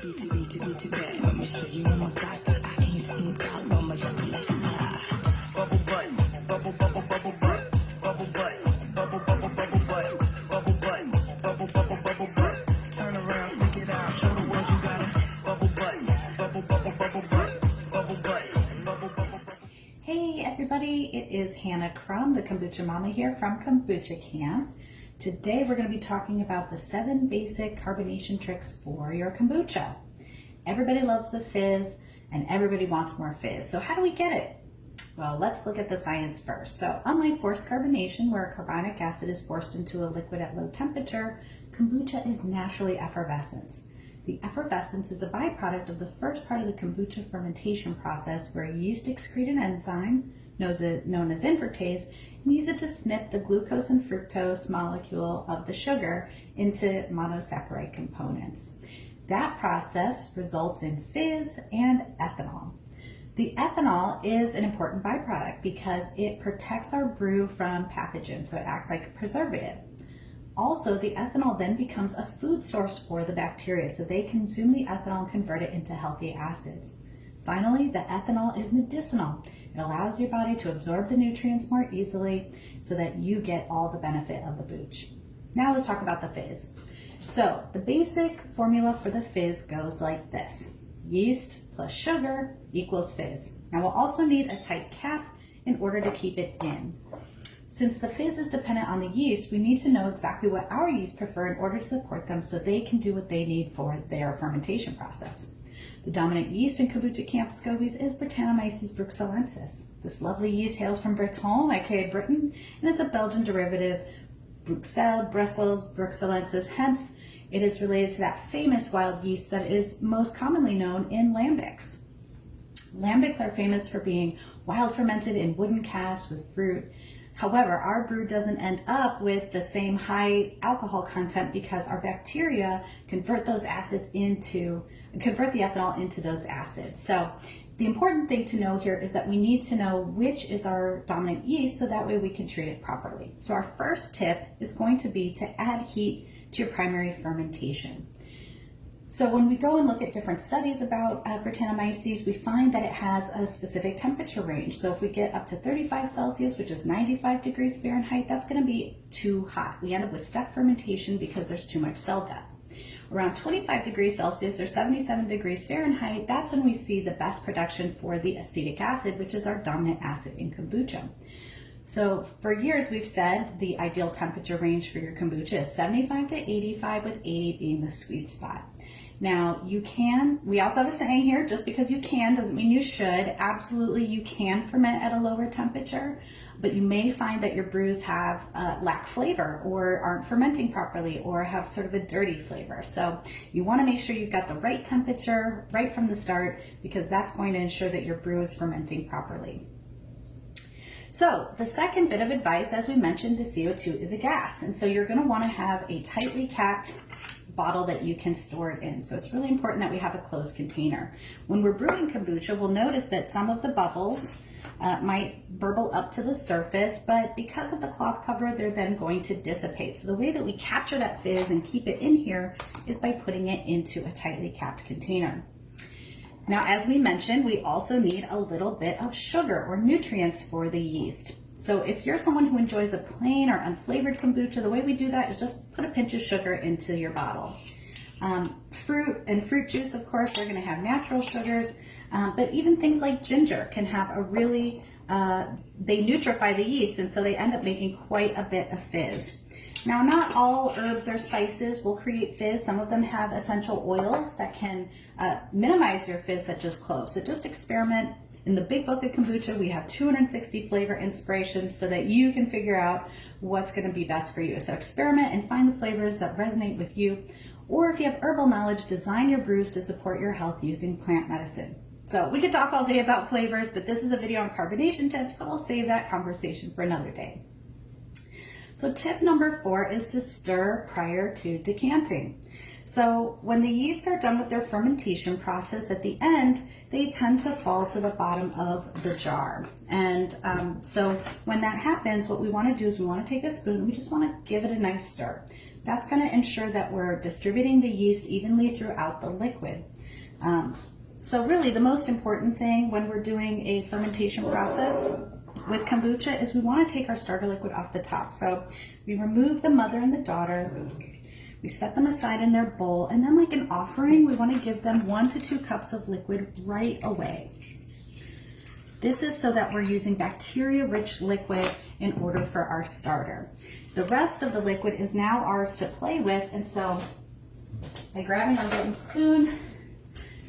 Let me show you my guts. I ain't seen God, mama, just like a slide. Bubble butt, bubble, bubble, bubble butt, bubble butt, bubble, bubble, bubble butt, bubble butt, bubble, bubble, bubble butt. Turn around, stick it out, show the world you got it. Bubble butt, bubble, bubble, bubble butt, bubble butt, bubble, bubble, bubble. Hey everybody, it is Hannah Crum, the Kombucha Mama here from Kombucha Kamp. Today we're going to be talking about the 7 basic carbonation tricks for your kombucha. Everybody loves the fizz and everybody wants more fizz. So how do we get it? Well, let's look at the science first. So unlike forced carbonation, where carbonic acid is forced into a liquid at low temperature, kombucha is naturally effervescence. The effervescence is a byproduct of the first part of the kombucha fermentation process, where yeast excrete an enzyme known as invertase and use it to snip the glucose and fructose molecule of the sugar into monosaccharide components. That process results in fizz and ethanol. The ethanol is an important byproduct because it protects our brew from pathogens, so it acts like a preservative. Also, the ethanol then becomes a food source for the bacteria, so they consume the ethanol and convert it into healthy acids. Finally, the ethanol is medicinal. It allows your body to absorb the nutrients more easily so that you get all the benefit of the booch. Now let's talk about the fizz. So the basic formula for the fizz goes like this. Yeast plus sugar equals fizz. Now we'll also need a tight cap in order to keep it in. Since the fizz is dependent on the yeast, we need to know exactly what our yeast prefer in order to support them so they can do what they need for their fermentation process. The dominant yeast in Kombucha Kamp scobies is Brettanomyces bruxellensis. This lovely yeast hails from Breton, aka Britain, and is a Belgian derivative, Bruxelles bruxellensis. Hence, it is related to that famous wild yeast that is most commonly known in lambics. Lambics are famous for being wild fermented in wooden casks with fruit. However, our brew doesn't end up with the same high alcohol content because our bacteria convert the ethanol into those acids. So the important thing to know here is that we need to know which is our dominant yeast so that way we can treat it properly. So our first tip is going to be to add heat to your primary fermentation. So when we go and look at different studies about Brettanomyces, we find that it has a specific temperature range. So if we get up to 35 Celsius, which is 95 degrees Fahrenheit, that's going to be too hot. We end up with stuck fermentation because there's too much cell death. Around 25 degrees Celsius or 77 degrees Fahrenheit, that's when we see the best production for the acetic acid, which is our dominant acid in kombucha. So for years we've said the ideal temperature range for your kombucha is 75 to 85, with 80 being the sweet spot. Now we also have a saying here, just because you can doesn't mean you should. Absolutely, you can ferment at a lower temperature, but you may find that your brews have lack flavor or aren't fermenting properly or have sort of a dirty flavor. So you want to make sure you've got the right temperature right from the start, because that's going to ensure that your brew is fermenting properly. So the second bit of advice, as we mentioned, is CO2 is a gas. And so you're going to want to have a tightly capped bottle that you can store it in. So it's really important that we have a closed container. When we're brewing kombucha, we'll notice that some of the bubbles might burble up to the surface, but because of the cloth cover, they're then going to dissipate. So the way that we capture that fizz and keep it in here is by putting it into a tightly capped container. Now, as we mentioned, we also need a little bit of sugar or nutrients for the yeast. So if you're someone who enjoys a plain or unflavored kombucha, the way we do that is just put a pinch of sugar into your bottle. Fruit and fruit juice, of course, they're going to have natural sugars, but even things like ginger can have a really, they nutrify the yeast, and so they end up making quite a bit of fizz. Now, not all herbs or spices will create fizz. Some of them have essential oils that can minimize your fizz, such as cloves. So just experiment. In the big book of kombucha, we have 260 flavor inspirations so that you can figure out what's going to be best for you. So experiment and find the flavors that resonate with you. Or if you have herbal knowledge, design your brews to support your health using plant medicine. So we could talk all day about flavors, but this is a video on carbonation tips, so we'll save that conversation for another day. So tip number 4 is to stir prior to decanting. So when the yeast are done with their fermentation process, at the end, they tend to fall to the bottom of the jar. And so when that happens, what we want to do is we want to take a spoon and we just want to give it a nice stir. That's going to ensure that we're distributing the yeast evenly throughout the liquid. So really the most important thing when we're doing a fermentation process with kombucha is we want to take our starter liquid off the top. So we remove the mother and the daughter, we set them aside in their bowl, and then like an offering, we want to give them 1 to 2 cups of liquid right away. This is so that we're using bacteria-rich liquid in order for our starter. The rest of the liquid is now ours to play with, and so by grabbing our wooden spoon,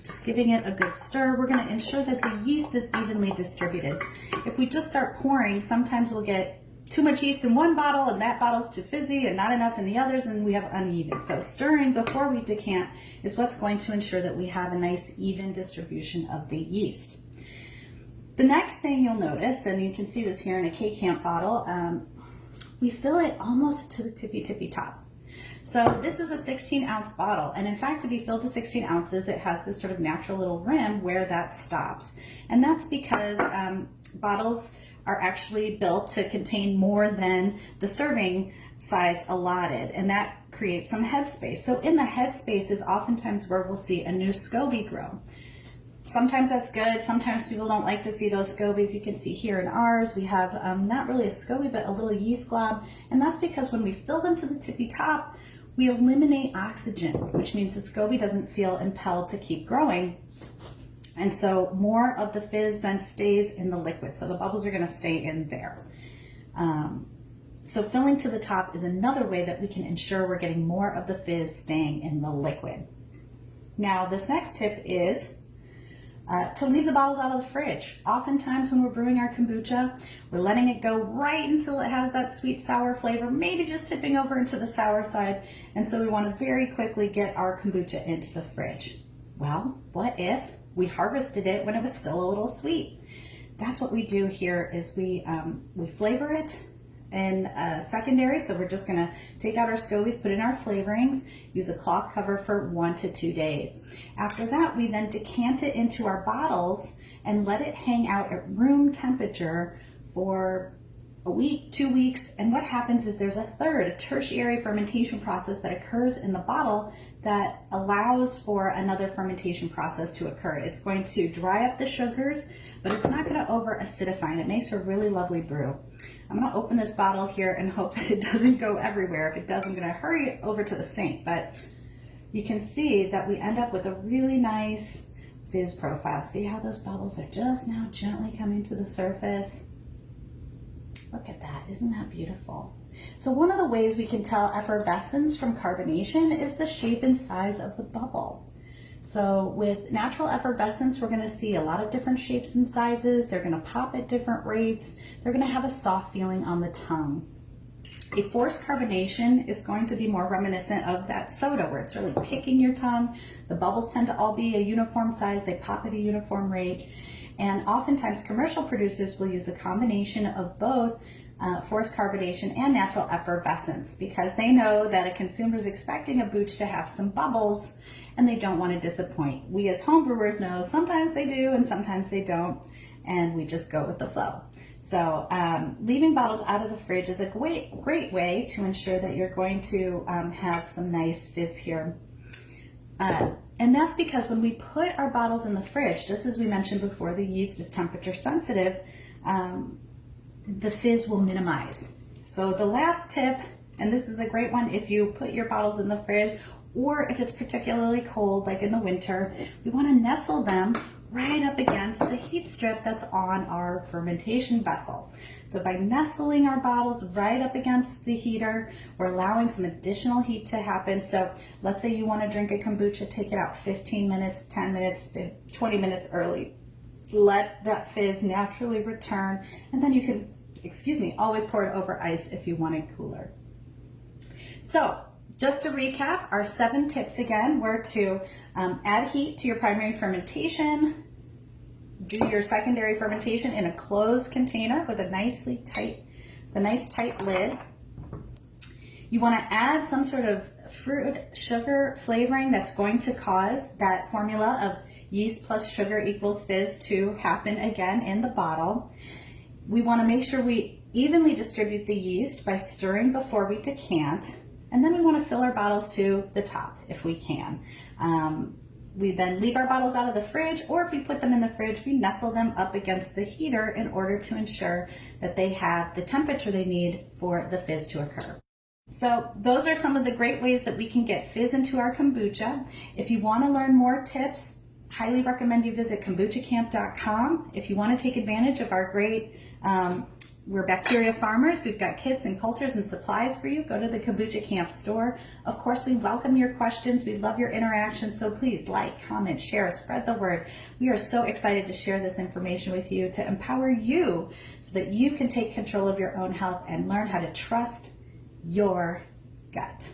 just giving it a good stir, we're going to ensure that the yeast is evenly distributed. If we just start pouring, sometimes we'll get too much yeast in one bottle and that bottle's too fizzy and not enough in the others, and we have uneven. So stirring before we decant is what's going to ensure that we have a nice even distribution of the yeast. The next thing you'll notice, and you can see this here in a K-Camp bottle, we fill it almost to the tippy top. So this is a 16-ounce bottle, and in fact, to be filled to 16 ounces, it has this sort of natural little rim where that stops. And that's because bottles are actually built to contain more than the serving size allotted, and that creates some headspace. So in the headspace is oftentimes where we'll see a new SCOBY grow. Sometimes that's good. Sometimes people don't like to see those scobies. You can see here in ours, we have not really a SCOBY, but a little yeast glob. And that's because when we fill them to the tippy top, we eliminate oxygen, which means the SCOBY doesn't feel impelled to keep growing. And so more of the fizz then stays in the liquid. So the bubbles are going to stay in there. So filling to the top is another way that we can ensure we're getting more of the fizz staying in the liquid. Now, this next tip is to leave the bottles out of the fridge. Oftentimes when we're brewing our kombucha, we're letting it go right until it has that sweet sour flavor, maybe just tipping over into the sour side. And so we want to very quickly get our kombucha into the fridge. Well, what if we harvested it when it was still a little sweet? That's what we do here is we flavor it in secondary. So we're just gonna take out our scobies, put in our flavorings, use a cloth cover for 1 to 2 days. After that, we then decant it into our bottles and let it hang out at room temperature for a week, 2 weeks. And what happens is there's a tertiary fermentation process that occurs in the bottle that allows for another fermentation process to occur. It's going to dry up the sugars, but it's not going to over acidify, and it makes a really lovely brew. I'm going to open this bottle here and hope that it doesn't go everywhere. If it does, I'm going to hurry over to the sink, but you can see that we end up with a really nice fizz profile. See how those bubbles are just now gently coming to the surface? Look at that, isn't that beautiful? So one of the ways we can tell effervescence from carbonation is the shape and size of the bubble. So with natural effervescence, we're gonna see a lot of different shapes and sizes. They're gonna pop at different rates. They're gonna have a soft feeling on the tongue. A forced carbonation is going to be more reminiscent of that soda where it's really picking your tongue. The bubbles tend to all be a uniform size. They pop at a uniform rate. And oftentimes commercial producers will use a combination of both forced carbonation and natural effervescence because they know that a consumer is expecting a booch to have some bubbles and they don't want to disappoint. We as home brewers know sometimes they do and sometimes they don't, and we just go with the flow. So leaving bottles out of the fridge is a great way to ensure that you're going to have some nice fizz here. And that's because when we put our bottles in the fridge, just as we mentioned before, the yeast is temperature sensitive, the fizz will minimize. So the last tip, and this is a great one if you put your bottles in the fridge, or if it's particularly cold, like in the winter, we want to nestle them right up against the heat strip that's on our fermentation vessel. So by nestling our bottles right up against the heater, we're allowing some additional heat to happen. So let's say you want to drink a kombucha, take it out 15 minutes, 10 minutes, 20 minutes early. Let that fizz naturally return, and then you can, always pour it over ice if you want it cooler. So just to recap, our 7 tips again were to add heat to your primary fermentation, do your secondary fermentation in a closed container with a nice tight lid. You want to add some sort of fruit sugar flavoring that's going to cause that formula of yeast plus sugar equals fizz to happen again in the bottle. We want to make sure we evenly distribute the yeast by stirring before we decant. And then we want to fill our bottles to the top if we can. We then leave our bottles out of the fridge, or if we put them in the fridge, we nestle them up against the heater in order to ensure that they have the temperature they need for the fizz to occur. So those are some of the great ways that we can get fizz into our kombucha. If you want to learn more tips, highly recommend you visit kombuchakamp.com. If you want to take advantage of our great we're bacteria farmers. We've got kits and cultures and supplies for you. Go to the Kombucha Kamp store. Of course, we welcome your questions. We love your interaction. So please like, comment, share, spread the word. We are so excited to share this information with you to empower you so that you can take control of your own health and learn how to trust your gut.